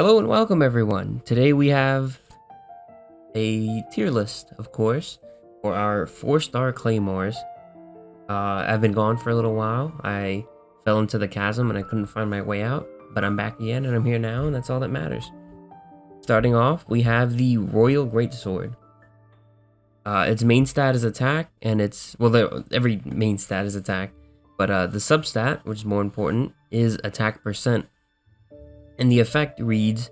Hello and welcome everyone. Today we have a tier list, of course, for our 4-star Claymores. I've been gone for a little while. I fell into the chasm and I couldn't find my way out, but I'm back again and I'm here now, and that's all that matters. Starting off, we have the Royal Greatsword. Its main stat is attack, and every main stat is attack, but the substat, which is more important, is attack percent. And the effect reads: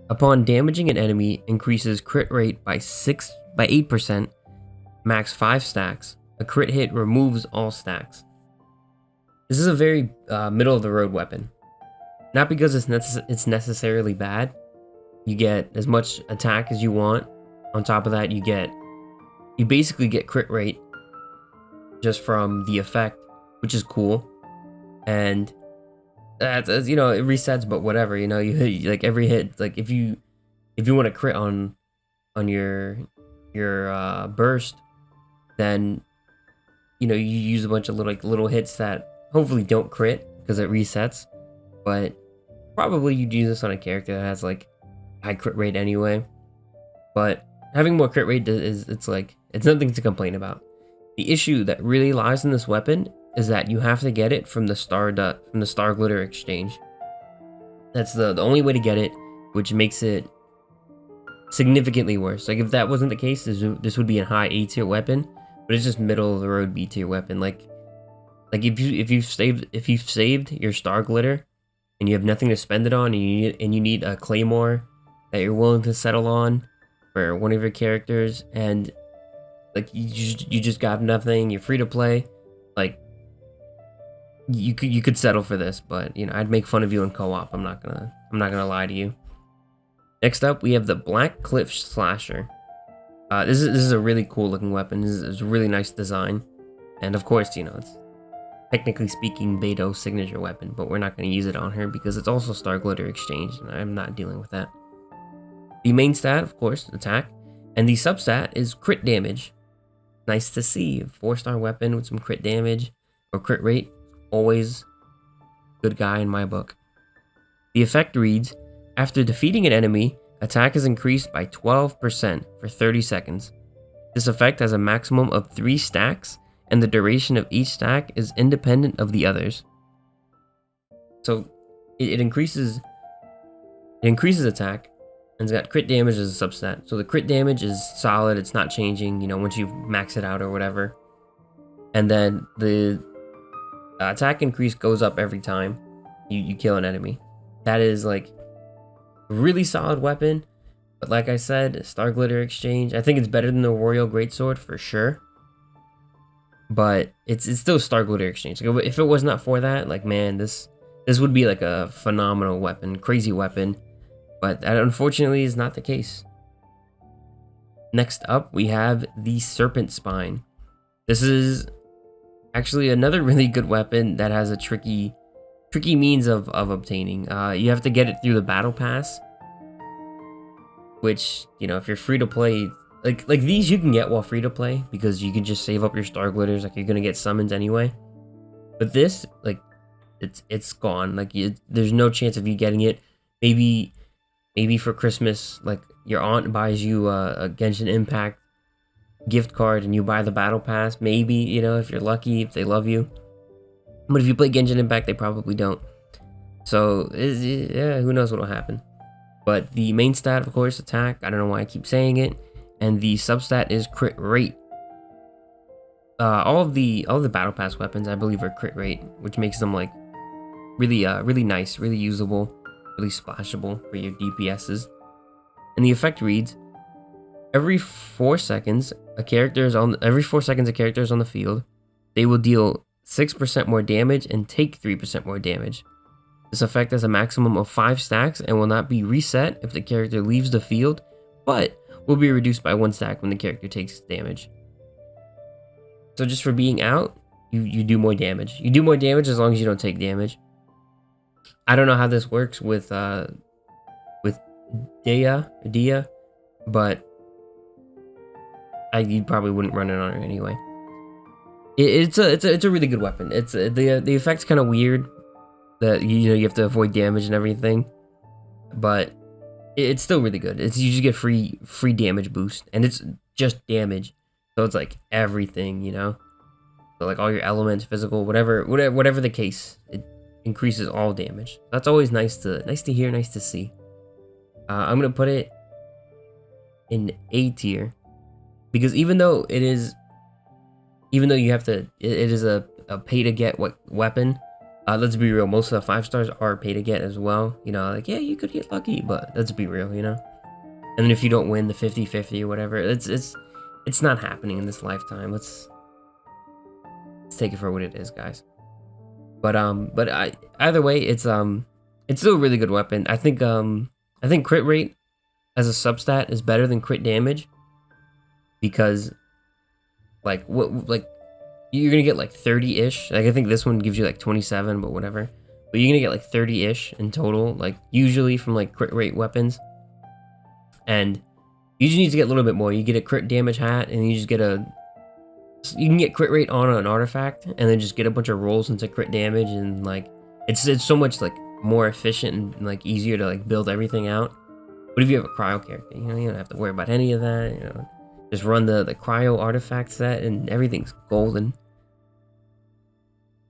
upon damaging an enemy, increases crit rate by 8%, max 5 stacks. A crit hit removes all stacks. This is a very middle of the road weapon. Not because it's necessarily bad. You get as much attack as you want. On top of that, you basically get crit rate just from the effect, which is cool. And that's, it resets, but whatever, you hit, like, every hit, like, if you want to crit on your burst, then you use a bunch of little hits that hopefully don't crit because it resets, but probably you'd use this on a character that has like high crit rate anyway. But having more crit rate it's nothing to complain about. The issue that really lies in this weapon is that you have to get it from the star glitter exchange. That's the only way to get it, which makes it significantly worse. Like, if that wasn't the case, this would be a high A tier weapon, but it's just middle of the road B tier weapon. Like if you've saved your star glitter and you have nothing to spend it on, and you need a claymore that you're willing to settle on for one of your characters, and like you just got nothing, you're free to play, like, you could settle for this, but I'd make fun of you in co-op. I'm not gonna lie to you. Next up, we have the Black Cliff Slasher. This is a really cool looking weapon. This is a really nice design, and of course, it's technically speaking Beto's signature weapon, but we're not going to use it on her because it's also Star Glitter Exchange, and I'm not dealing with that. The main stat, of course, attack, and the substat is crit damage. Nice to see. 4-star weapon with some crit damage or crit rate. Always good guy in my book. The effect reads: after defeating an enemy, attack is increased by 12% for 30 seconds. This effect has a maximum of 3 stacks, and the duration of each stack is independent of the others. So it increases attack, and it's got crit damage as a substat. So the crit damage is solid, it's not changing, once you max it out or whatever. And then the attack increase goes up every time you kill an enemy. That is like a really solid weapon, but like I said, Star Glitter Exchange, I think it's better than the Royal Greatsword for sure, but it's still Star Glitter Exchange. Like, if it was not for that, like, man, this would be like a phenomenal weapon, crazy weapon, but that unfortunately is not the case. Next up, we have the Serpent Spine. This is actually another really good weapon that has a tricky means of obtaining. You have to get it through the battle pass, which, if you're free to play, like these you can get while free to play because you can just save up your star glitters, like, you're gonna get summons anyway. But this, like, it's gone. Like, there's no chance of you getting it. Maybe for Christmas, like, your aunt buys you a Genshin Impact gift card and you buy the battle pass, maybe, if you're lucky, if they love you. But if you play Genshin Impact, they probably don't. So yeah, who knows what will happen. But the main stat, of course, attack. I don't know why I keep saying it. And the substat is crit rate. All of the battle pass weapons, I believe, are crit rate, which makes them like really nice, really usable, really splashable for your DPSs. And the effect reads: every 4 seconds a character is on the field, they will deal 6% more damage and take 3% more damage. This effect has a maximum of 5 stacks and will not be reset if the character leaves the field, but will be reduced by 1 stack when the character takes damage. So just for being out, you do more damage. You do more damage as long as you don't take damage. I don't know how this works with Dia, but you probably wouldn't run it on her anyway. It's a really good weapon. The effect's kind of weird, that you have to avoid damage and everything, but it's still really good. It's you just get free damage boost, and it's just damage, so it's like everything, you know. So like all your elements, physical, whatever the case, it increases all damage. That's always nice to hear, nice to see. I'm gonna put it in A tier because even though you have to, it is a pay to get weapon. Let's be real, most of the 5 stars are pay to get as well. You know, like yeah, you could get lucky, but let's be real, you know. And then if you don't win the 50-50 or whatever, it's not happening in this lifetime. Let's take it for what it is, guys. But either way, it's still a really good weapon. I think crit rate as a substat is better than crit damage because like you're gonna get like 30-ish. Like I think this one gives you like 27, but whatever. But you're gonna get like 30-ish in total, like usually from like crit rate weapons. And you just need to get a little bit more. You get a crit damage hat, and you can get crit rate on an artifact, and then just get a bunch of rolls into crit damage, and like it's so much like more efficient and like easier to like build everything out. But if you have a cryo character, you know, you don't have to worry about any of that. You know, just run the cryo artifact set, and everything's golden.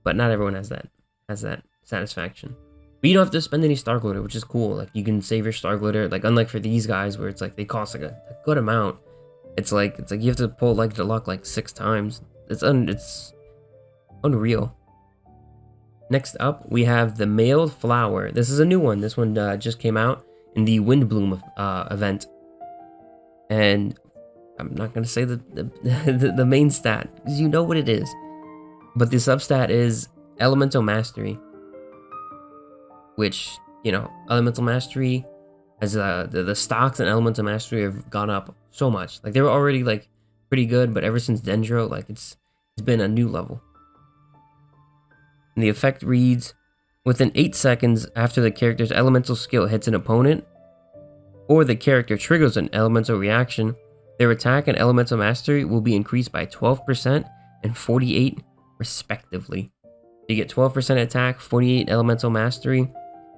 But not everyone has that satisfaction. But you don't have to spend any star glitter, which is cool. Like you can save your star glitter. Like unlike for these guys where it's like they cost like a good amount. It's like you have to pull like the luck like 6 times. It's unreal. Next up, we have the mailed flower. This is a new one. This one just came out in the windblume event, and I'm not gonna say the main stat because you know what it is. But the substat is elemental mastery, which, you know, elemental mastery as the stocks and elemental mastery have gone up so much. Like they were already like pretty good, but ever since Dendro, like it's been a new level. And the effect reads: within 8 seconds after the character's elemental skill hits an opponent, or the character triggers an elemental reaction, their attack and elemental mastery will be increased by 12% and 48 respectively. You get 12% attack, 48 elemental mastery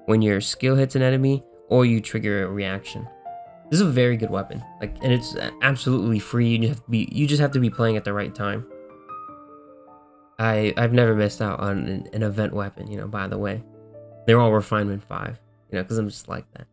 when your skill hits an enemy or you trigger a reaction. This is a very good weapon, like, and it's absolutely free. You just have to be playing at the right time. I've never missed out on an event weapon, you know, by the way. They're all refinement 5, you know, because I'm just like that.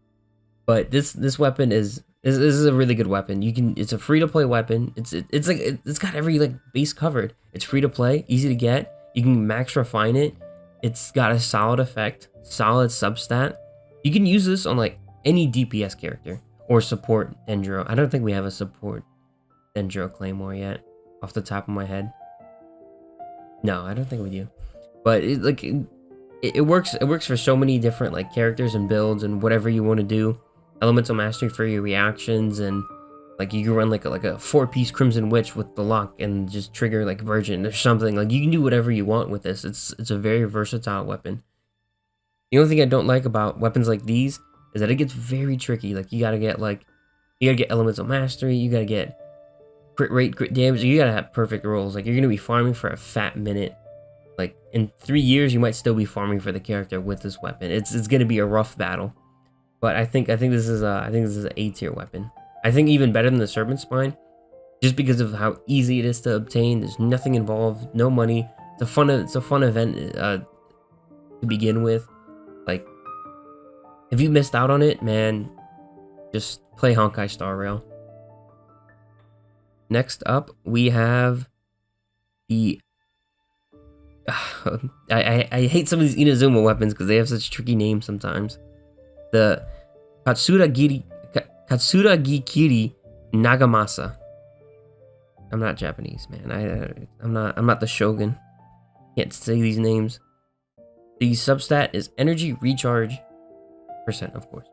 But this weapon is a really good weapon. It's a free to play weapon. It's got every like base covered. It's free to play, easy to get. You can max refine it. It's got a solid effect, solid substat. You can use this on like any DPS character or support Dendro. I don't think we have a support Dendro Claymore yet, off the top of my head. No, I don't think we do. But it works. It works for so many different like characters and builds and whatever you want to do. Elemental mastery for your reactions, and like you can run like a 4-piece Crimson Witch with the lock and just trigger like Virgin or something. Like you can do whatever you want with this. It's a very versatile weapon. The only thing I don't like about weapons like these is that it gets very tricky. Like you gotta get elemental mastery. You gotta get crit rate, crit damage. You gotta have perfect rolls. Like you're gonna be farming for a fat minute. Like in 3 years, you might still be farming for the character with this weapon. It's gonna be a rough battle. But I think this is an A tier weapon. I think even better than the Serpent Spine, just because of how easy it is to obtain. There's nothing involved, no money. It's a fun event to begin with. Like if you missed out on it, man, just play Honkai Star Rail. Next up, we have the I hate some of these Inazuma weapons because they have such tricky names sometimes. The Katsuragi Kiri Nagamasa. I'm not Japanese, man. I'm not the Shogun. Can't say these names. The substat is energy recharge %, of course.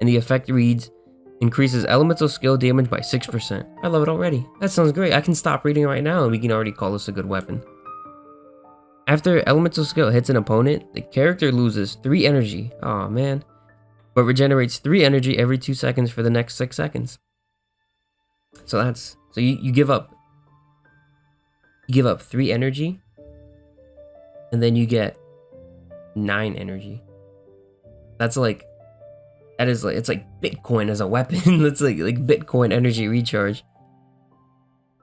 And the effect reads: increases elemental skill damage by 6%. I love it already. That sounds great. I can stop reading right now and we can already call this a good weapon. After elemental skill hits an opponent, the character loses 3 energy. Oh man. But regenerates 3 energy every 2 seconds for the next 6 seconds. So you give up 3 energy, and then you get 9 energy. That's like That is like, it's like Bitcoin as a weapon. It's like Bitcoin energy recharge.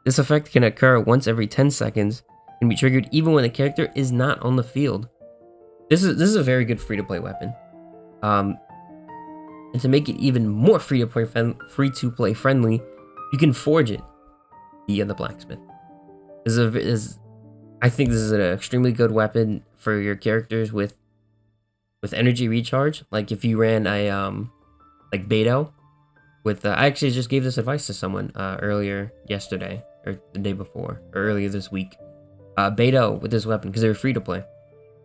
This effect can occur once every 10 seconds, can be triggered even when the character is not on the field. This is a very good free-to-play weapon. And to make it even more free-to-play friendly, you can forge it via the blacksmith. I think this is an extremely good weapon for your characters with energy recharge. Like if you ran a like Beto with I actually just gave this advice to someone earlier yesterday or the day before or earlier this week. Beto with this weapon, because they were free to play.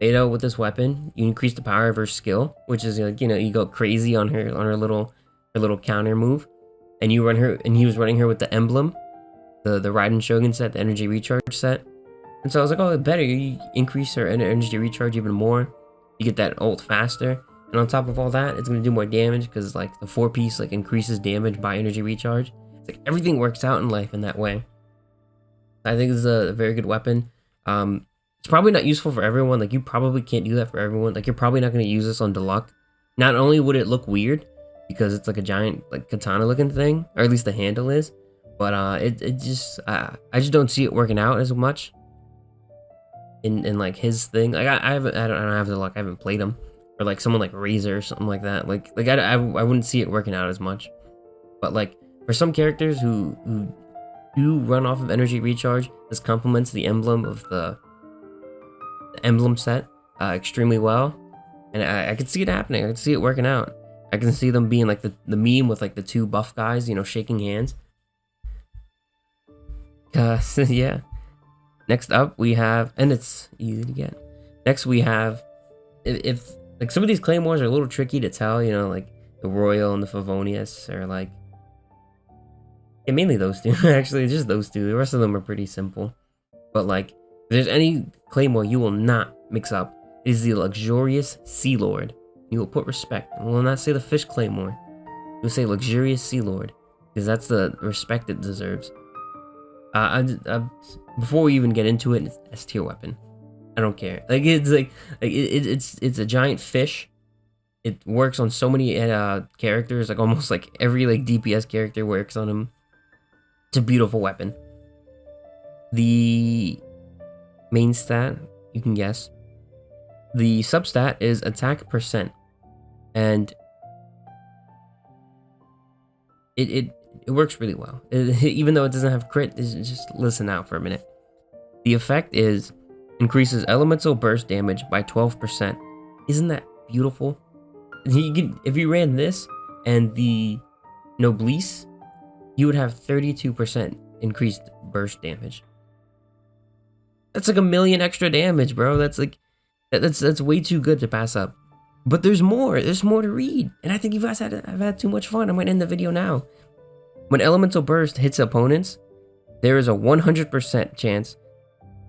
Beto with this weapon, you increase the power of her skill, which is like, you know, you go crazy on her little counter move, and you run her, and he was running her with the emblem, the Raiden Shogun set, the energy recharge set. And so I was like, oh, better, you increase her energy recharge even more. You get that ult faster, and on top of all that, it's gonna do more damage because like the 4-piece like increases damage by energy recharge. It's like everything works out in life in that way. I think this is a very good weapon. It's probably not useful for everyone. Like you probably can't do that for everyone. Like you're probably not gonna use this on Deluxe. Not only would it look weird because it's like a giant like katana looking thing, or at least the handle is, but it just I just don't see it working out as much in like his thing. Like I don't have the luck. I haven't played him, or like someone like Razor or something like that. Like I wouldn't see it working out as much. But like for some characters who do run off of energy recharge, this complements the emblem of the emblem set extremely well, and I can see it happening. I can see it working out. I can see them being like the meme with like the two buff guys, you know, shaking hands. Yeah. Next up we have, and it's easy to get. Next we have, if like some of these claymores are a little tricky to tell, you know, like the Royal and the Favonius, or like, yeah, mainly those two. Actually, just those two. The rest of them are pretty simple. But like, if there's any claymore you will not mix up, it is the luxurious Sea Lord. You will put respect, and will not say the fish claymore. You will say luxurious Sea Lord, because that's the respect it deserves. Before we even get into it, it's S tier weapon. I don't care. Like it's it's a giant fish. It works on so many characters. Like almost like every like DPS character works on him. It's a beautiful weapon. The main stat, you can guess. The substat is attack percent, and it works really well. Even though it doesn't have crit, just listen out for a minute. The effect is increases elemental burst damage by 12%. Isn't that beautiful? If you ran this and the Noblesse, you would have 32% increased burst damage. That's like 1,000,000 extra damage, bro. That's like that's way too good to pass up. But there's more. There's more to read, and I think you guys have had too much fun. I might end the video now. When elemental burst hits opponents, there is a 100% chance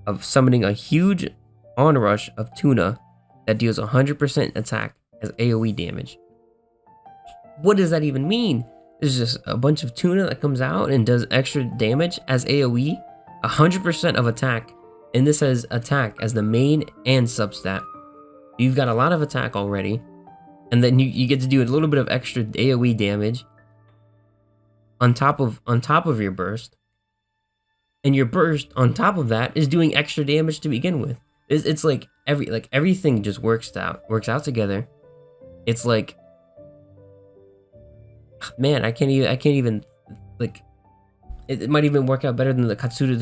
of summoning a huge onrush of tuna that deals 100% attack as AoE damage. What does that even mean? There's just a bunch of tuna that comes out and does extra damage as AoE, 100% of attack, and this has attack as the main and substat. You've got a lot of attack already, and then you get to do a little bit of extra AoE damage on top of your burst, and your burst on top of that is doing extra damage to begin with. It's like everything just works out together. It's like, man, I can't even like it might even work out better than the Katsura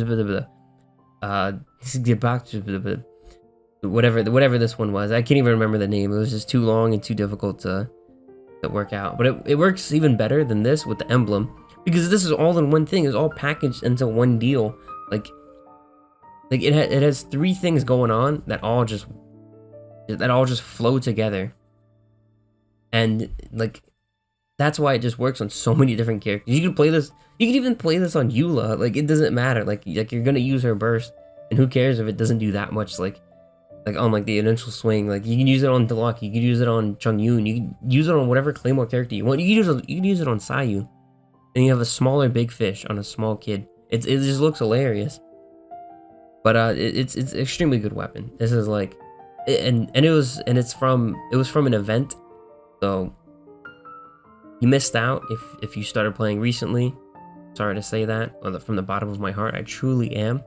whatever this one was. I can't even remember the name. It was just too long and too difficult to work out. But it works even better than this with the emblem, because this is all in one thing. It's all packaged into one deal. Like it has 3 things going on that all just flow together, and like that's why it just works on so many different characters. You can play this. You can even play this on Eula. Like it doesn't matter. Like you're gonna use her burst, and who cares if it doesn't do that much? Like on like the initial swing. Like you can use it on Deluxe. You can use it on Chongyun. You can use it on whatever Claymore character you want. You can use it on Sayu, and you have a smaller big fish on a small kid. It just looks hilarious. But it's extremely good weapon. This is like, it was from an event, so You missed out if you started playing recently. Sorry to say that from the bottom of my heart. I truly am.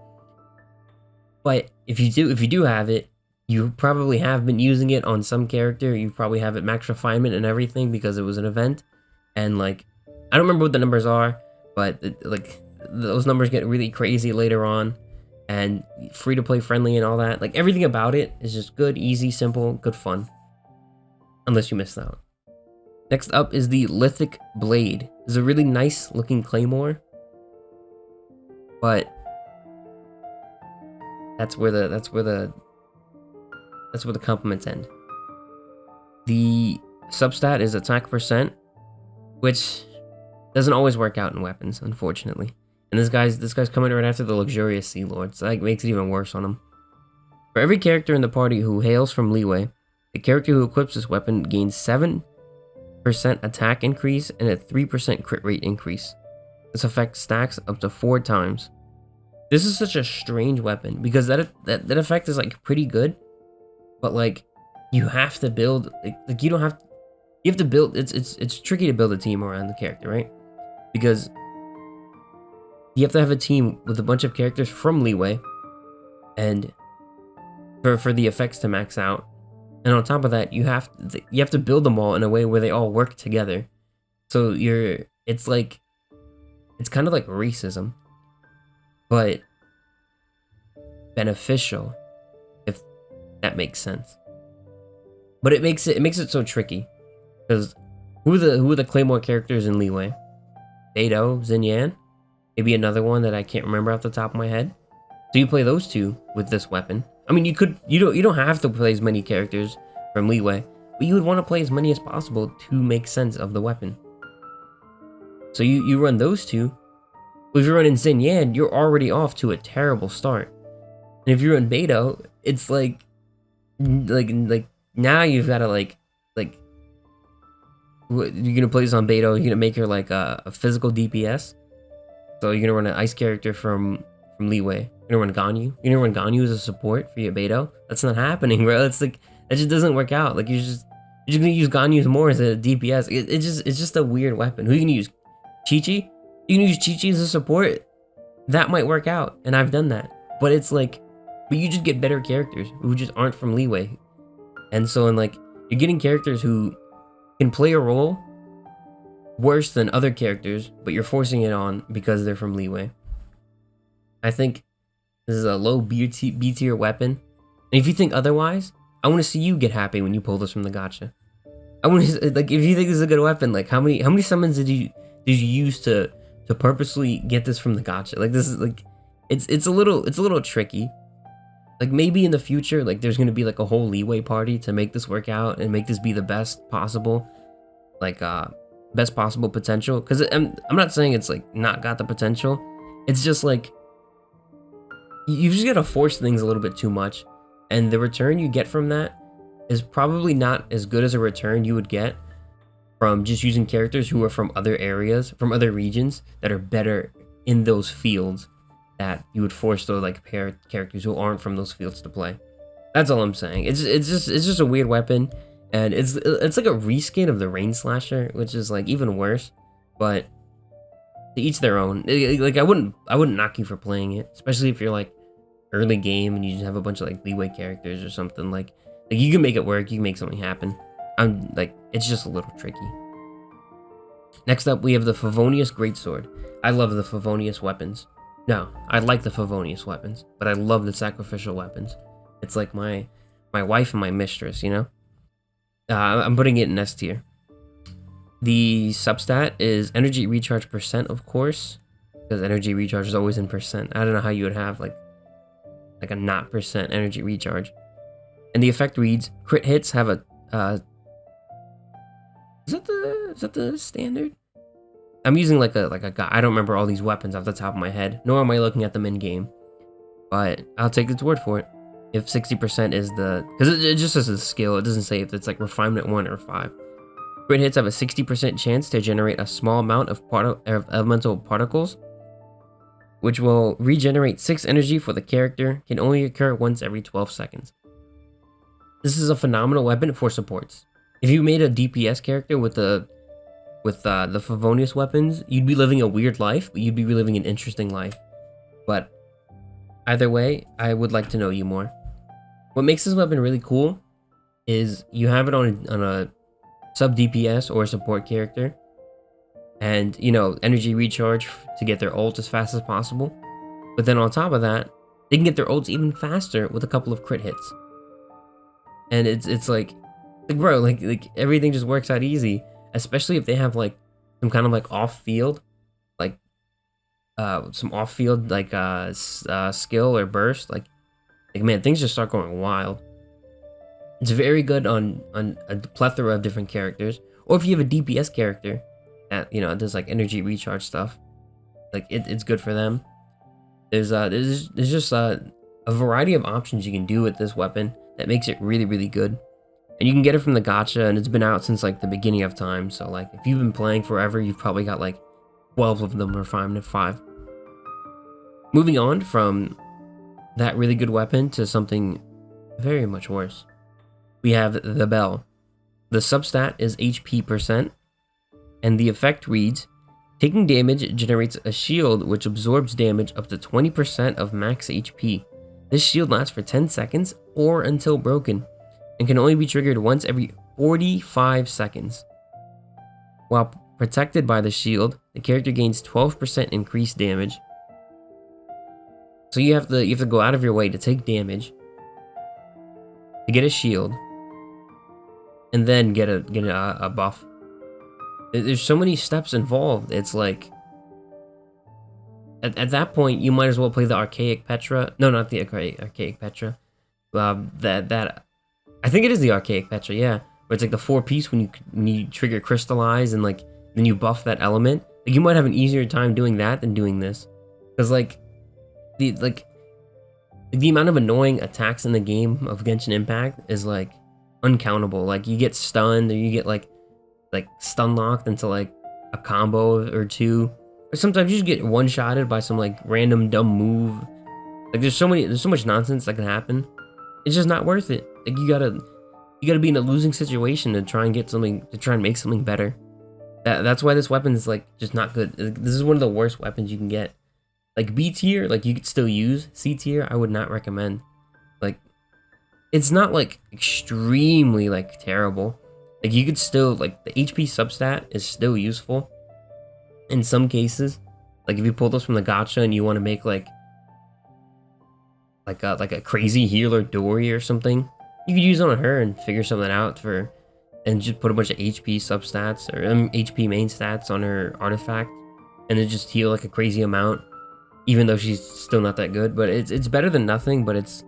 But if you do have it, you probably have been using it on some character. You probably have it max refinement and everything because it was an event. And like, I don't remember what the numbers are, but like those numbers get really crazy later on. And free to play friendly and all that. Like everything about it is just good, easy, simple, good fun. Unless you missed out. Next up is the Lithic Blade. It's a really nice looking claymore, but that's where the compliments end. The substat is attack percent, which doesn't always work out in weapons, unfortunately. And this guy's coming right after the luxurious Sea Lord, so that makes it even worse on him. For every character in the party who hails from Leeway, the character who equips this weapon gains 7% attack increase and a 3% crit rate increase. This effect stacks up to 4 times. This is such a strange weapon because that effect is like pretty good, but like you have to build like you have to build. It's tricky to build a team around the character, right? Because you have to have a team with a bunch of characters from Leeway, and for the effects to max out. And on top of that, you have to build them all in a way where they all work together. So it's kind of like racism, but beneficial, if that makes sense. But it makes it so tricky because who are the Claymore characters in Leeway? Beidou, Xinyan, maybe another one that I can't remember off the top of my head. So you play those two with this weapon. I mean, you don't have to play as many characters from Leeway, but you would want to play as many as possible to make sense of the weapon. So you run those two. If you're running Xinyan, you're already off to a terrible start. And if you run Beidou, it's like now you've got to like you're gonna play this on Beidou. You're gonna make her like a physical DPS. So you're gonna run an ice character from Leeway. You're gonna run Ganyu. You're gonna run Ganyu as a support for your Beidou. That's not happening, bro. It's like that just doesn't work out. Like you're just gonna use Ganyu more as a DPS. It's just a weird weapon. Who you gonna use? Chi-Chi? You can use Chi-Chi as a support. That might work out, and I've done that. But it's like, but you just get better characters who just aren't from Leeway. And so, like, you're getting characters who can play a role worse than other characters, but you're forcing it on because they're from Leeway. I think this is a low B tier weapon. And if you think otherwise, I want to see you get happy when you pull this from the gacha. I want to, like, if you think this is a good weapon, like, how many summons did you use to purposely get this from the gacha? Like, this is like, it's a little tricky. Like, maybe in the future, like, there's gonna be like a whole Leeway party to make this work out and make this be the best possible, like, best possible potential. Because I'm not saying it's like not got the potential. It's just like you just gotta force things a little bit too much, and the return you get from that is probably not as good as a return you would get from just using characters who are from other areas, from other regions that are better in those fields that you would force those like pair characters who aren't from those fields to play. That's all I'm saying. It's just a weird weapon, and it's like a reskin of the Rain Slasher, which is like even worse. But to each their own. Like I wouldn't knock you for playing it, especially if you're like early game and you just have a bunch of like Leeway characters or something. Like you can make it work. You can make something happen. I'm like, it's just a little tricky. Next up, we have the Favonius Greatsword. I love the Favonius weapons. No, I like the Favonius weapons, but I love the sacrificial weapons. It's like my wife and my mistress, you know? I'm putting it in S tier. The substat is energy recharge percent, of course, because energy recharge is always in percent. I don't know how you would have like a not percent energy recharge. And the effect reads, crit hits have a is that the standard? I'm using like a guy. I don't remember all these weapons off the top of my head, nor am I looking at them in game. But I'll take its word for it. If 60% is the, because it just says a skill. It doesn't say if it's like refinement 1 or 5. Crit hits have a 60% chance to generate a small amount of elemental particles, which will regenerate 6 energy for the character. Can only occur once every 12 seconds. This is a phenomenal weapon for supports. If you made a DPS character with with the Favonius weapons, you'd be living a weird life, but you'd be living an interesting life. But either way, I would like to know you more. What makes this weapon really cool is you have it on a sub DPS or a support character, and you know, energy recharge to get their ult as fast as possible. But then on top of that, they can get their ults even faster with a couple of crit hits. And it's like bro, like everything just works out easy, especially if they have like some kind of like off field, like some off field like skill or burst. Like man, things just start going wild. It's very good on a plethora of different characters, or if you have a DPS character that, you know, does like energy recharge stuff, like it's good for them. There's just a variety of options you can do with this weapon that makes it really, really good. And you can get it from the gacha, and it's been out since like the beginning of time. So like if you've been playing forever, you've probably got like 12 of them or 5. Moving on from that really good weapon to something very much worse. We have the Bell. The substat is HP %, and the effect reads, taking damage generates a shield which absorbs damage up to 20% of max HP. This shield lasts for 10 seconds or until broken, and can only be triggered once every 45 seconds. While protected by the shield, the character gains 12% increased damage. So you have to go out of your way to take damage, to get a shield, and then get a buff. There's so many steps involved. It's like at that point you might as well play the Archaic Petra. No, not the Archaic Petra. That I think it is the Archaic Petra. Yeah, where it's like the 4-piece when you trigger Crystallize and like then you buff that element. Like you might have an easier time doing that than doing this, because like the amount of annoying attacks in the game of Genshin Impact is like uncountable. Like you get stunned, or you get like stun locked into like a combo or two, or sometimes you just get one-shotted by some like random dumb move. Like there's so much nonsense that can happen. It's just not worth it. Like you gotta be in a losing situation to try and get something, to try and make something better. That's why this weapon is like just not good. This is one of the worst weapons you can get. Like B tier, like you could still use. C tier, I would not recommend. Like it's not like extremely like terrible. Like you could still, like the HP substat is still useful in some cases. Like if you pull this from the gacha and you want to make like a crazy healer Dory or something, you could use it on her and figure something out for, and just put a bunch of HP substats or HP main stats on her artifact, and then just heal like a crazy amount, even though she's still not that good. But it's better than nothing. But it's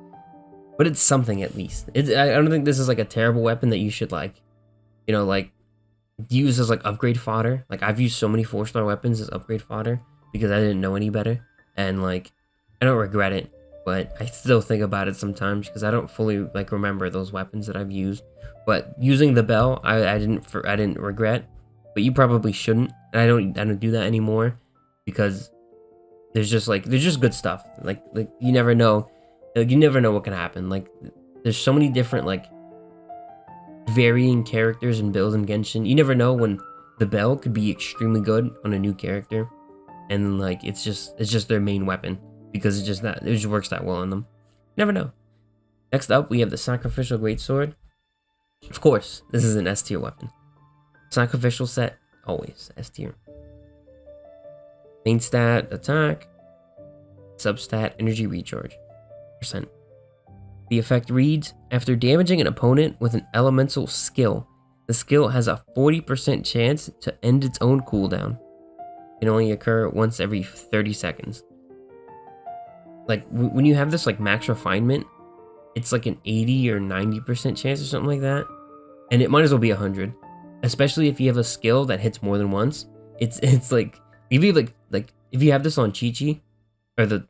something at least. I don't think this is like a terrible weapon that you should like, you know, like use as like upgrade fodder. Like I've used so many 4-star weapons as upgrade fodder because I didn't know any better, and like I don't regret it, but I still think about it sometimes because I don't fully like remember those weapons that I've used. But using the Bell, I didn't regret, but you probably shouldn't. And I don't do that anymore because there's just good stuff. Like you never know, like you never know what can happen. Like there's so many different like varying characters and builds in Genshin. You never know when the Bell could be extremely good on a new character, and like it's just their main weapon because it just works that well on them. Never know. Next up, we have the Sacrificial Greatsword. Of course, this is an S tier weapon. Sacrificial set, always S tier. Main stat, attack. Substat, energy recharge %. The effect reads, after damaging an opponent with an elemental skill, the skill has a 40% chance to end its own cooldown. It can only occur once every 30 seconds. Like when you have this like max refinement, it's like an 80 or 90% chance or something like that, and it might as well be 100, especially if you have a skill that hits more than once. It's like if you like if you have this on Chi-Chi, or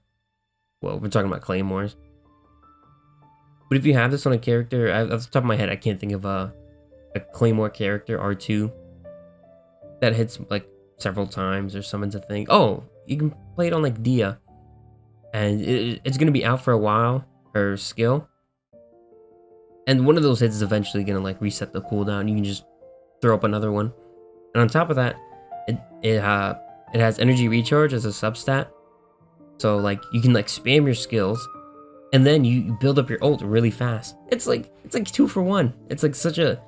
we're talking about Claymores. But if you have this on a character, off the top of my head, I can't think of a Claymore character, R2, that hits like several times or summons a thing. Oh, you can play it on like Dia, and it's going to be out for a while, her skill. And one of those hits is eventually going to like reset the cooldown. You can just throw up another one. And on top of that, it has energy recharge as a substat. So like you can like spam your skills, and then you build up your ult really fast. It's like 2 for 1. It's like such a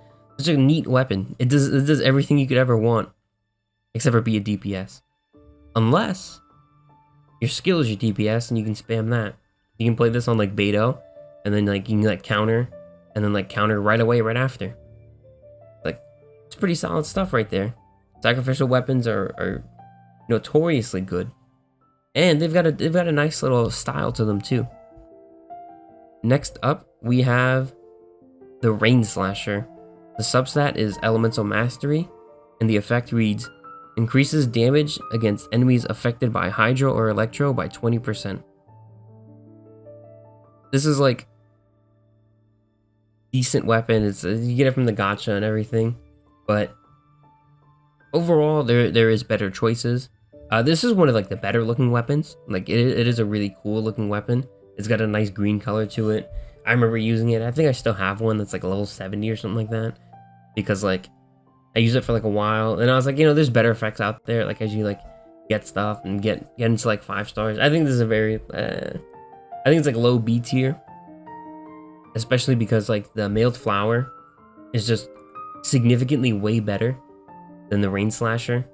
neat weapon. It does everything you could ever want, except for be a DPS. Unless your skill is your DPS and you can spam that. You can play this on like Beto, and then like you can like counter, and then like counter right away right after. Like it's pretty solid stuff right there. Sacrificial weapons are notoriously good, and they've got a nice little style to them too. Next up, we have the Rain Slasher. The substat is Elemental Mastery, and the effect reads, increases damage against enemies affected by Hydro or Electro by 20%. This is like decent weapon. It's you get it from the gacha and everything, but overall there is better choices. This is one of like the better looking weapons. Like it is a really cool looking weapon. It's got a nice green color to it. I remember using it. I think I still have one that's like a level 70 or something like that, because like I used it for like a while, and I was like, you know, there's better effects out there. Like as you like get stuff and get into like 5 stars. I think this is a very, I think it's like low B tier, especially because like the mailed flower is just significantly way better than the Rain Slasher.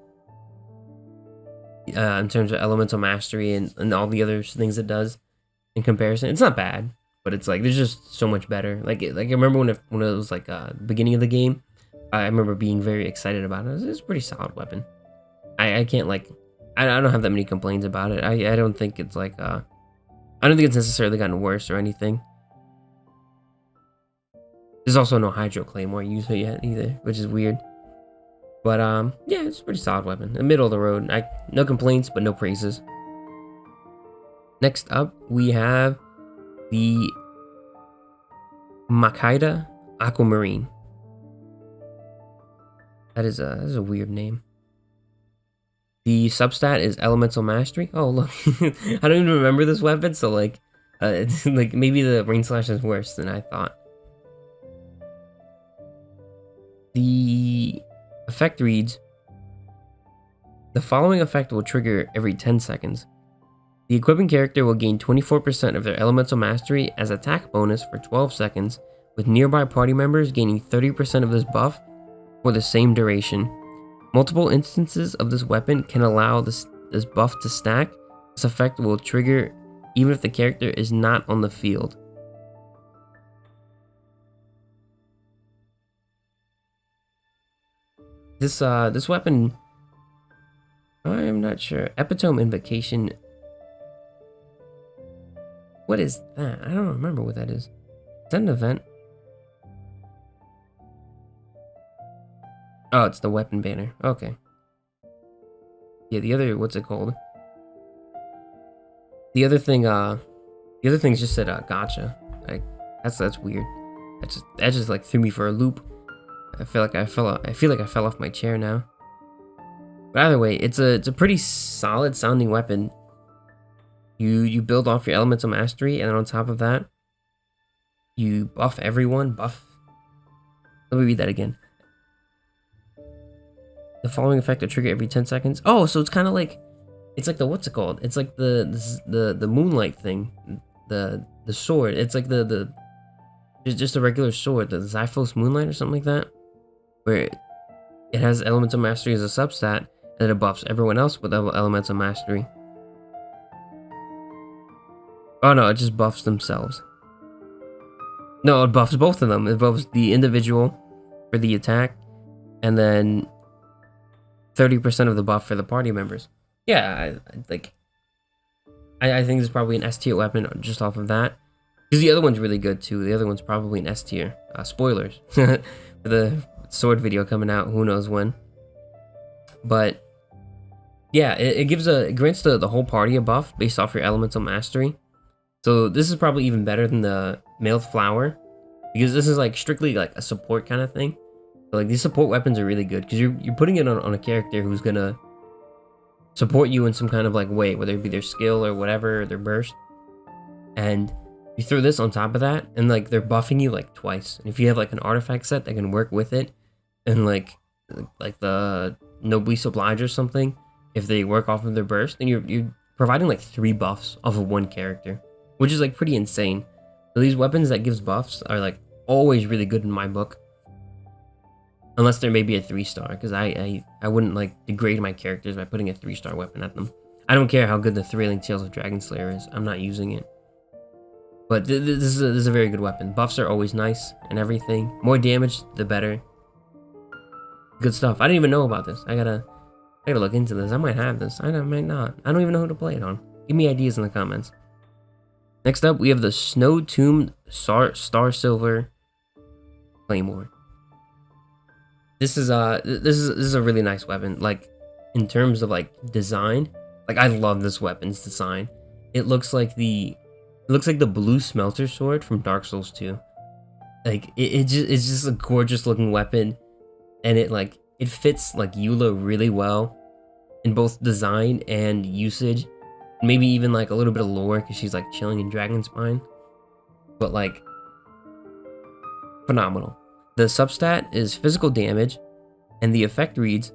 In terms of elemental mastery and all the other things it does in comparison. It's not bad, but it's like there's just so much better. Like I remember when it was like beginning of the game, I remember being very excited about it. It's a pretty solid weapon. I can't like I don't have that many complaints about it. I don't think it's like I don't think it's necessarily gotten worse or anything. There's also no Hydro Claymore used yet either, which is weird. But yeah, it's a pretty solid weapon. In the middle of the road. No complaints, but no praises. Next up, we have the Makaida Aquamarine. That is a weird name. The substat is Elemental Mastery. Oh look, I don't even remember this weapon, so like, it's like maybe the Rain Slash is worse than I thought. The effect reads, the following effect will trigger every 10 seconds. The equipping character will gain 24% of their Elemental Mastery as attack bonus for 12 seconds, with nearby party members gaining 30% of this buff for the same duration. Multiple instances of this weapon can allow this buff to stack. This effect will trigger even if the character is not on the field. This weapon, I am not sure. Epitome Invocation. What is that? I don't remember what that is. Is that an event? Oh, it's the weapon banner. Okay. Yeah, the other, what's it called? The other thing just said gotcha. Like that's weird. That just like threw me for a loop. I feel like I fell off my chair now. But either way, it's a pretty solid sounding weapon. You build off your elemental mastery, and then on top of that, you buff everyone. Let me read that again. The following effect will trigger every 10 seconds. Oh, so it's kind of like, it's like the, what's it called? It's like the moonlight thing, the sword. It's like the just a regular sword, the Zyphos Moonlight or something like that, where it has elemental mastery as a substat, and it buffs everyone else with elemental mastery. Oh no, it just buffs themselves. No, it buffs both of them. It buffs the individual for the attack, and then 30% of the buff for the party members. Yeah, I think it's probably an S tier weapon just off of that. Because the other one's really good too. The other one's probably an S tier. Spoilers for the sword video coming out, who knows when. But yeah, it grants the whole party a buff based off your elemental mastery. So this is probably even better than the mailed flower, because this is like strictly like a support kind of thing. So like these support weapons are really good because you're putting it on a character who's gonna support you in some kind of like way, whether it be their skill or whatever, or their burst. And you throw this on top of that, and like they're buffing you like twice. And if you have like an artifact set that can work with it, and like like the Noblesse Oblige or something, if they work off of their burst, then you're providing like 3 buffs off of one character, which is like pretty insane. So these weapons that gives buffs are like always really good in my book, unless they're maybe a 3-star, because I wouldn't like degrade my characters by putting a 3-star weapon at them. I don't care how good the Thrilling Tales of Dragonslayer is, I'm not using it. But this is a very good weapon. Buffs are always nice and everything. More damage, the better. Good stuff. I didn't even know about this. I gotta look into this. I might have this. I might not. I don't even know who to play it on. Give me ideas in the comments. Next up, we have the Snow Tomb Star Silver Claymore. This is a really nice weapon. Like, in terms of like design, like I love this weapon's design. It looks like the blue smelter sword from Dark Souls 2. Like it's just a gorgeous looking weapon, and it fits like Eula really well in both design and usage. Maybe even like a little bit of lore because she's like chilling in Dragonspine. But like phenomenal. The substat is physical damage, and the effect reads: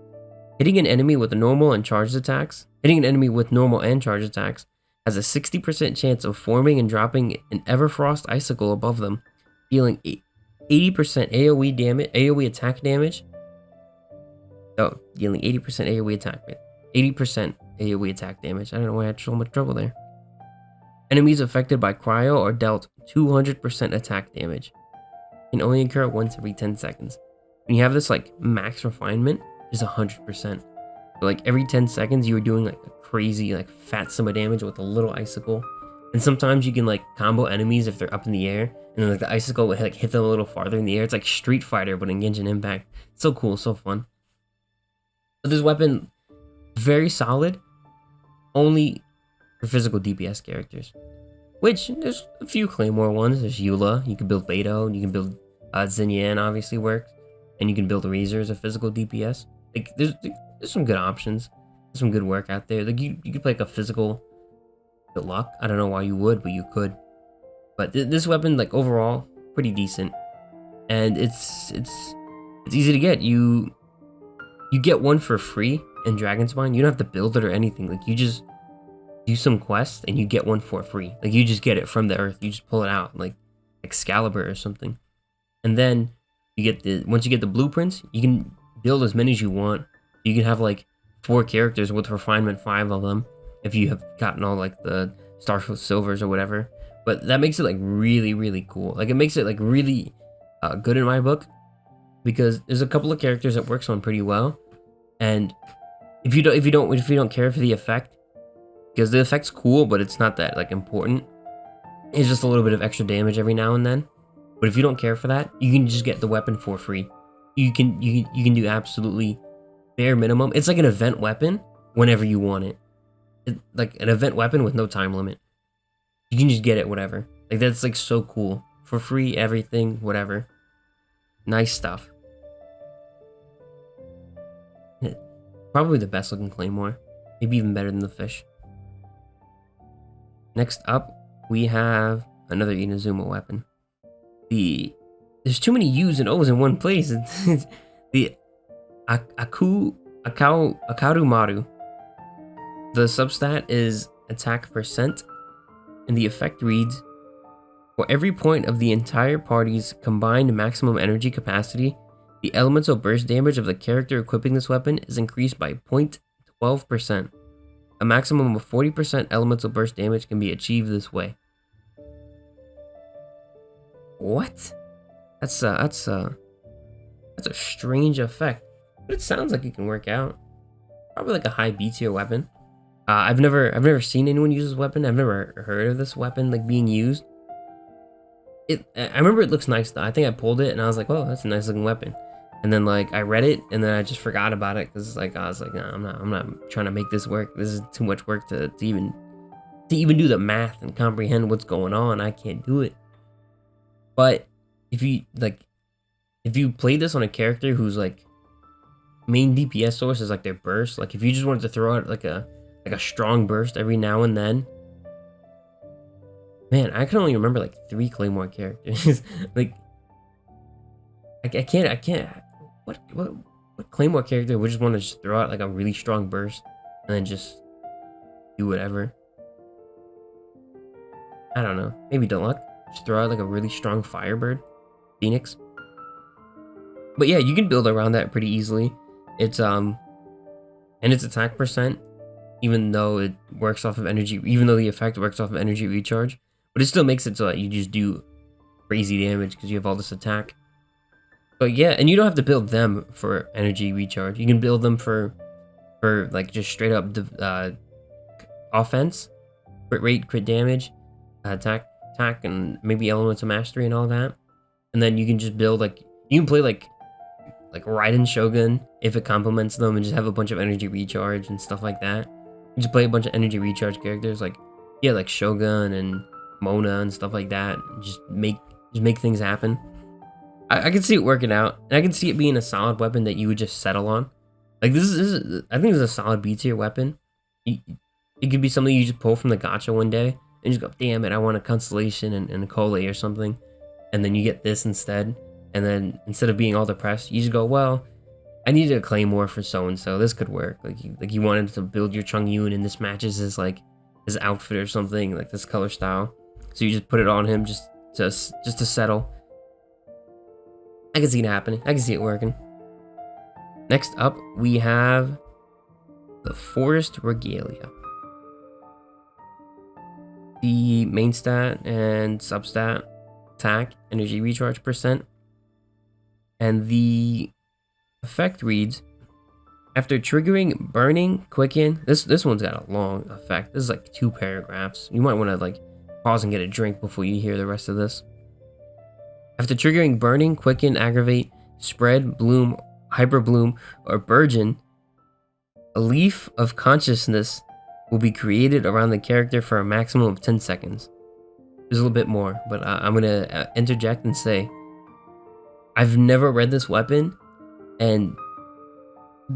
hitting an enemy with normal and charged attacks. Hitting an enemy with normal and charged attacks has a 60% chance of forming and dropping an Everfrost icicle above them, dealing 80% AoE damage, AoE attack damage. Oh, dealing 80% AoE attack, 80% AoE attack damage. I don't know why I had so much trouble there. Enemies affected by cryo are dealt 200% attack damage. Can only occur once every 10 seconds. When you have this like max refinement, is 100%. So like every 10 seconds, you are doing like a crazy like fat sum of damage with a little icicle. And sometimes you can like combo enemies if they're up in the air, and then like the icicle will like hit them a little farther in the air. It's like Street Fighter, but in Genshin Impact. It's so cool, so fun. But this weapon, very solid, only for physical DPS characters. Which, there's a few Claymore ones. There's Eula, you can build Beto, you can build Xinyan, obviously works. And you can build Razor as a physical DPS. Like, there's some good options. There's some good work out there. Like, you could play like a physical Good Luck. I don't know why you would, but you could. But this weapon, like, overall, pretty decent. And it's easy to get. You get one for free in Dragonspine. You don't have to build it or anything. Like, you just do some quests and you get one for free. Like, you just get it from the earth. You just pull it out, like Excalibur or something. And then you get once you get the blueprints, you can build as many as you want. You can have like 4 characters with refinement 5 of them if you have gotten all like the Starfield Silvers or whatever. But that makes it like really, really cool. Like, it makes it like really good in my book, because there's a couple of characters that works on pretty well. And if you don't care for the effect, because the effect's cool, but it's not that like important. It's just a little bit of extra damage every now and then. But if you don't care for that, you can just get the weapon for free. You can do absolutely bare minimum. It's like an event weapon whenever you want it. Like an event weapon with no time limit. You can just get it whatever. Like, that's like so cool. For free, everything, whatever. Nice stuff. Probably the best looking Claymore. Maybe even better than the fish. Next up, we have another Inazuma weapon. There's too many U's and O's in one place. It's the Akarumaru. The substat is attack percent, and the effect reads: for every point of the entire party's combined maximum energy capacity, the elemental burst damage of the character equipping this weapon is increased by 0.12%. A maximum of 40% elemental burst damage can be achieved this way. What? That's a strange effect, but it sounds like it can work out. Probably like a high B tier weapon. I've never seen anyone use this weapon. I've never heard of this weapon like being used. I remember it looks nice though. I think I pulled it and I was like, oh, that's a nice looking weapon. And then like I read it and then I just forgot about it because like I was like, nah, I'm not trying to make this work. This is too much work to even do the math and comprehend what's going on. I can't do it. But if you play this on a character who's like main DPS source is like their burst, like if you just wanted to throw out like a strong burst every now and then, man, I can only remember like 3 Claymore characters. Like I can't what Claymore character would just want to just throw out like a really strong burst and then just do whatever? I don't know. Maybe Deluxe. Just throw out like a really strong Firebird. Phoenix. But yeah, you can build around that pretty easily. It's and its attack percent, even though it works off of energy, even though the effect works off of energy recharge, but it still makes it so that you just do crazy damage because you have all this attack. But yeah, and you don't have to build them for energy recharge. You can build them for like just straight up offense, crit rate, crit damage, attack, and maybe elements of mastery and all that. And then you can just build like you can play like Raiden Shogun if it complements them and just have a bunch of energy recharge and stuff like that. You just play a bunch of energy recharge characters like like Shogun and Mona and stuff like that. Just make things happen. I can see it working out, and I can see it being a solid weapon that you would just settle on. Like this is I think this is a solid B tier weapon. It could be something you just pull from the gacha one day and just go, damn it, I want a Constellation and a Cole or something, and then you get this instead. And then instead of being all depressed, you just go, well, I needed a Claymore for so and so. This could work. Like you wanted to build your Chongyun, and this matches his outfit or something, like this color style. So you just put it on him just to settle. I can see it happening. I can see it working. Next up, we have the Forest Regalia. The main stat and substat, attack, energy recharge percent. And the effect reads, after triggering burning, quicken, this one's got a long effect. This is like 2 paragraphs. You might want to like pause and get a drink before you hear the rest of this. After triggering burning, quicken, aggravate, spread, bloom, hyper bloom, or burgeon, a leaf of consciousness will be created around the character for a maximum of 10 seconds. There's a little bit more, but I'm gonna interject and say, I've never read this weapon, and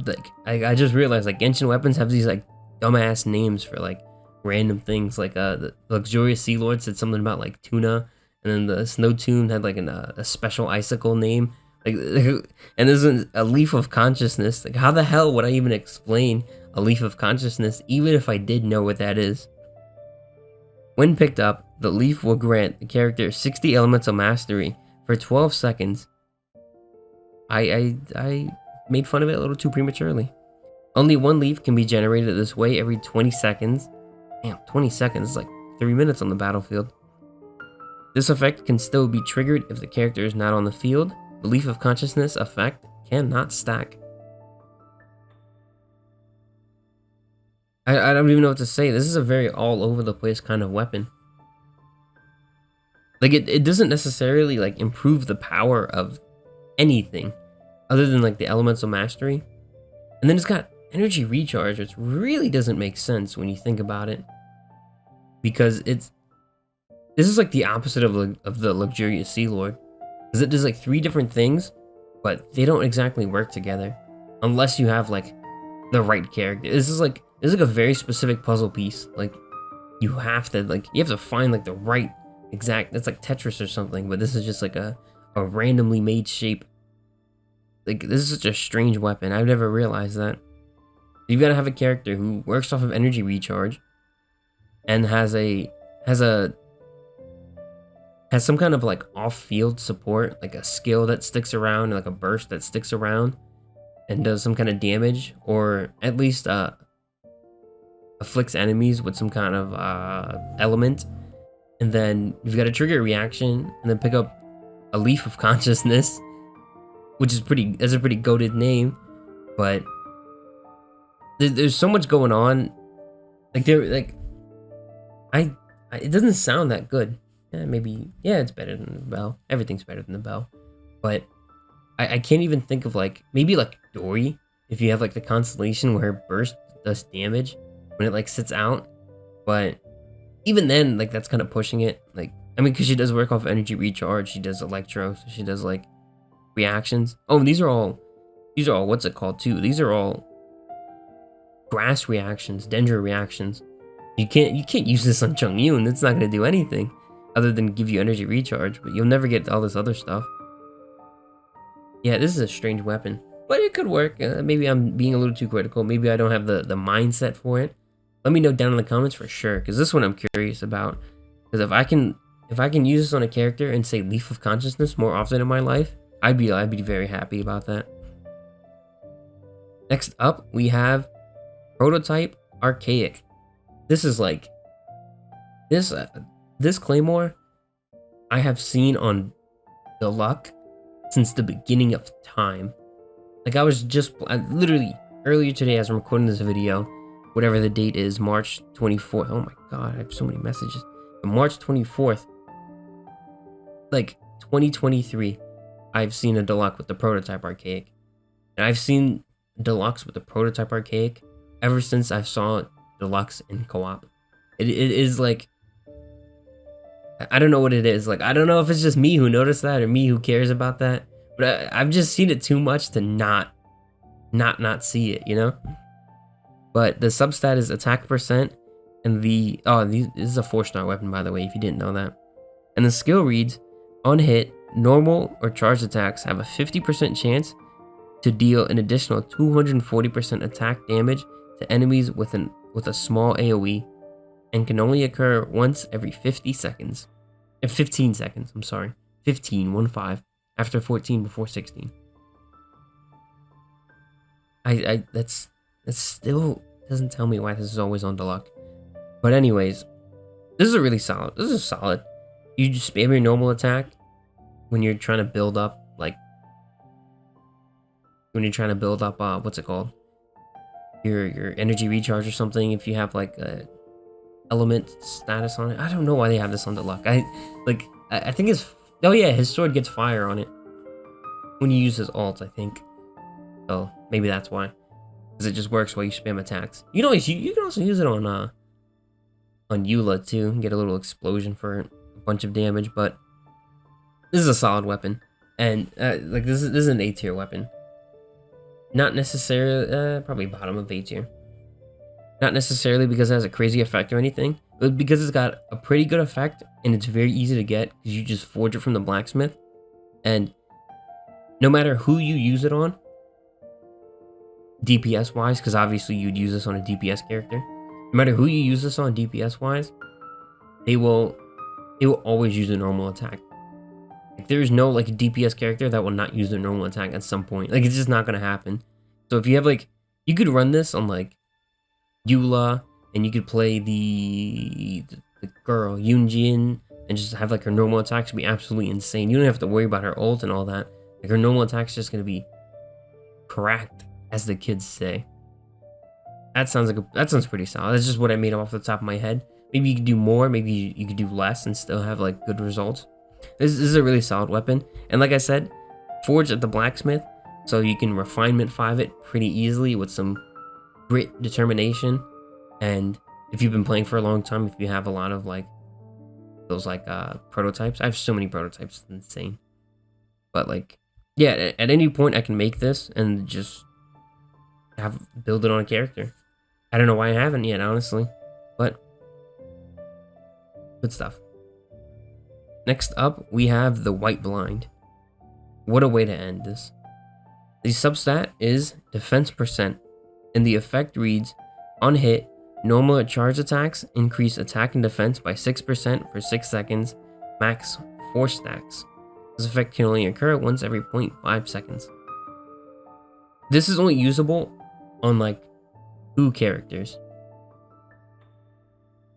like I just realized like Genshin weapons have these like dumbass names for like random things. Like the Luxurious Sea Lord said something about like tuna, and then the Snow Tune had like a special icicle name. Like and this is a leaf of consciousness. Like how the hell would I even explain a leaf of consciousness, even if I did know what that is? When picked up, the leaf will grant the character 60 elements of mastery for 12 seconds. I made fun of it a little too prematurely. Only 1 leaf can be generated this way every 20 seconds. Damn, 20 seconds is like 3 minutes on the battlefield. This effect can still be triggered if the character is not on the field. The Leaf of Consciousness effect cannot stack. I don't even know what to say. This is a very all over the place kind of weapon. Like it doesn't necessarily like improve the power of anything other than like the elemental mastery. And then it's got energy recharge, which really doesn't make sense when you think about it, because this is like the opposite of the Luxurious Sea Lord, because it does like 3 different things, but they don't exactly work together unless you have like the right character. This is like a very specific puzzle piece. Like you have to find like the right exact. It's like Tetris or something, but this is just like a randomly made shape. Like this is such a strange weapon. I've never realized that. You've got to have a character who works off of energy recharge and has some kind of like off-field support, like a skill that sticks around, like a burst that sticks around and does some kind of damage, or at least afflicts enemies with some kind of element. And then you've got to trigger a reaction and then pick up a Leaf of Consciousness, which is that's a pretty goated name, but there's so much going on. Like it doesn't sound that good. Yeah, it's better than the bell. Everything's better than the bell, but I can't even think of like maybe like Dory, if you have like the constellation where her burst does damage when it like sits out. But even then, like that's kind of pushing it. Like I mean, because she does work off energy recharge, she does electro, so she does like reactions. Oh, these are all what's it called too? These are all grass reactions, dendro reactions. You can't use this on Chongyun. It's not gonna do anything other than give you energy recharge, but you'll never get all this other stuff. Yeah, this is a strange weapon. but it could work. Maybe I'm being a little too critical. Maybe I don't have the mindset for it. Let me know down in the comments for sure, because this one I'm curious about. Because if I can use this on a character and say Leaf of Consciousness more often in my life, I'd be very happy about that. Next up, we have Prototype Archaic. This is like this Claymore I have seen on Deluxe since the beginning of time. Like I literally earlier today as I'm recording this video, whatever the date is, March 24th. Oh my god, I have so many messages. March 24th, like 2023, I've seen a Deluxe with the Prototype Archaic. And I've seen Deluxe with the Prototype Archaic ever since I saw Deluxe in co-op. It is like, I don't know what it is. Like, I don't know if it's just me who noticed that or me who cares about that. But I've just seen it too much to not see it, you know? But the substat is attack percent. And this is a 4-star weapon, by the way, if you didn't know that. And the skill reads, on hit, normal or charged attacks have a 50% chance to deal an additional 240% attack damage to enemies with a small AoE, and can only occur once every 15 seconds. I'm sorry. 15, 1-5, after 14 before 16. That still doesn't tell me why this is always on Deluxe. But anyways, this is solid. You just spam your normal attack when you're trying to build up, what's it called? Your energy recharge or something, if you have like a element status on it. I don't know why they have this on Deluxe. I think it's, oh yeah, his sword gets fire on it when you use his ult, I think. So maybe that's why. Because it just works while you spam attacks. You can also use it on Eula too, and get a little explosion for a bunch of damage, but this is a solid weapon. And this is an A tier weapon. Not necessarily, probably bottom of A tier. Not necessarily because it has a crazy effect or anything, but because it's got a pretty good effect and it's very easy to get because you just forge it from the blacksmith. And no matter who you use it on, DPS wise, because obviously you'd use this on a DPS character. No matter who you use this on DPS wise, they will always use a normal attack. Like, there is no like a DPS character that will not use their normal attack at some point. Like, it's just not gonna happen. So if you have you could run this on Eula, and you could play the girl Yunjin and just have her normal attacks be absolutely insane. You don't have to worry about her ult and all that. Like, her normal attack's just gonna be cracked, as the kids say. That sounds pretty solid. That's just what I made off the top of my head. Maybe you could do more, maybe you could do less and still have good results. This is a really solid weapon. And like I said, forged at the blacksmith, so you can refinement 5 it pretty easily with some grit, determination. And if you've been playing for a long time, if you have a lot of those prototypes, I have so many prototypes, it's insane. But yeah, at any point I can make this and just build it on a character. I don't know why I haven't yet, honestly, but good stuff. Next up, we have the White Blind. What a way to end this. The substat is defense percent, and the effect reads, on hit, normal or charged attacks increase attack and defense by 6% for 6 seconds, max 4 stacks. This effect can only occur once every 0.5 seconds. This is only usable on 2 characters,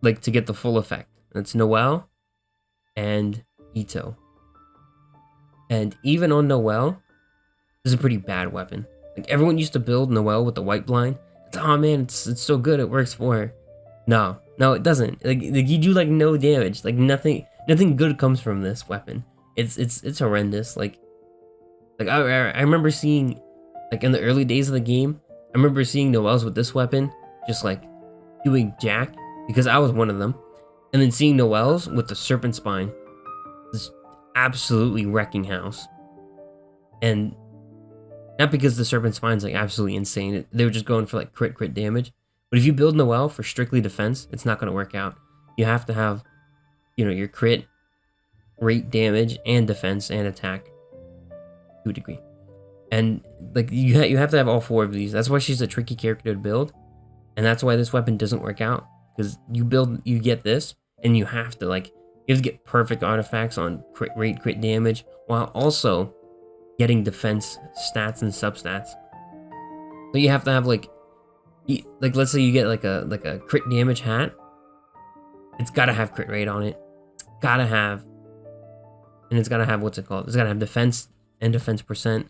to get the full effect. That's Noelle and Ito. And even on Noelle, this is a pretty bad weapon. Everyone used to build Noelle with the White Blind. Oh man, it's so good, it works for her. No, it doesn't. You do no damage. Nothing good comes from this weapon. It's horrendous. I remember seeing in the early days of the game, I remember seeing Noelle's with this weapon just doing jack, because I was one of them. And then seeing Noelle's with the Serpent Spine, just absolutely wrecking house. And not because the Serpent Spine's absolutely insane. They were just going for crit damage. But if you build Noelle for strictly defense, it's not going to work out. You have to have, your crit rate damage and defense and attack to a degree. And like you have to have all 4 of these. That's why she's a tricky character to build, and that's why this weapon doesn't work out, because you get this, and you have to get perfect artifacts on crit rate, crit damage, while also getting defense stats and substats. So you have to have like let's say you get like a crit damage hat. It's gotta have crit rate on it. It's gotta have, and it's gotta have, what's it called? It's gotta have defense and defense percent.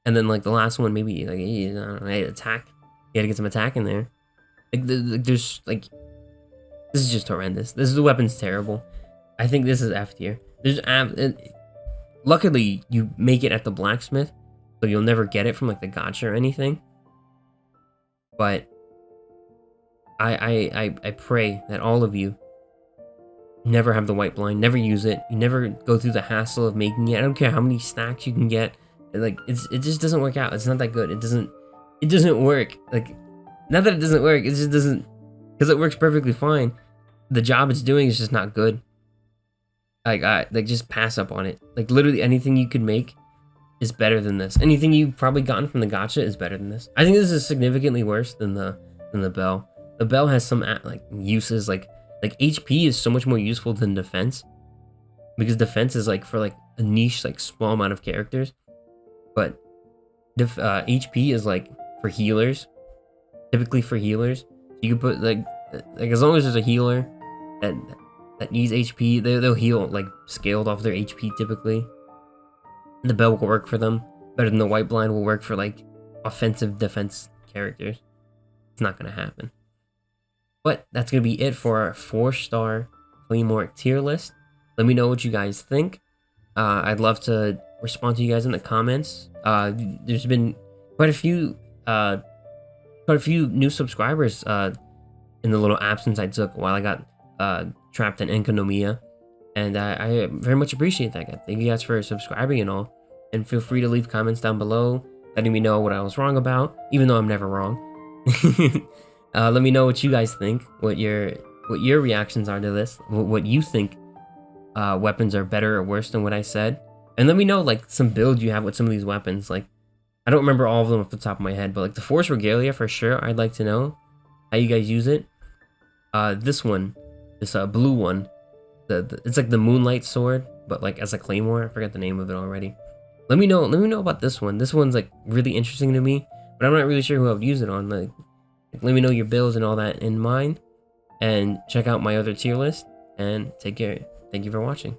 And then like the last one, maybe like I don't know, attack. You gotta get some attack in there. Like there's like, this is just horrendous. The weapon's terrible. I think this is F tier. Luckily you make it at the blacksmith, so you'll never get it from like the gacha or anything. But I pray that all of you never have the white blind, never use it. You never go through the hassle of making it. I don't care how many stacks you can get. Like it just doesn't work out. It's not that good. It doesn't work. Like, not that it doesn't work, it just doesn't, because it works perfectly fine. The job it's doing is just not good. Like just pass up on it. Like literally anything you could make is better than this. Anything you've probably gotten from the gacha is better than this. I think this is significantly worse than the bell. The bell has some like uses, like HP is so much more useful than defense, because defense is like for like a niche, like small amount of characters. But HP is like for healers, typically for healers. You can put like as long as there's a healer that needs HP, they'll heal like scaled off their HP typically. And the bell will work for them better than the white blind will work for like offensive defense characters. It's not gonna happen. But that's gonna be it for our 4-star Claymore tier list. Let me know what you guys think. I'd love to respond to you guys in the comments. There's been quite a few new subscribers in the little absence I took while I got trapped in Enkonomiya, and I very much appreciate that, guys. Thank you guys for subscribing and all, and feel free to leave comments down below letting me know what I was wrong about, even though I'm never wrong. Let me know what you guys think, what your reactions are to this, what you think weapons are better or worse than what I said. And let me know like some builds you have with some of these weapons. Like, I don't remember all of them off the top of my head, but like the Force Regalia for sure, I'd like to know how you guys use it. This one, this blue one, it's like the Moonlight Sword, but like as a Claymore. I forgot the name of it already. Let me know about this one. This one's like really interesting to me, but I'm not really sure who I would use it on. Like let me know your builds and all that in mind, and check out my other tier list, and take care. Thank you for watching.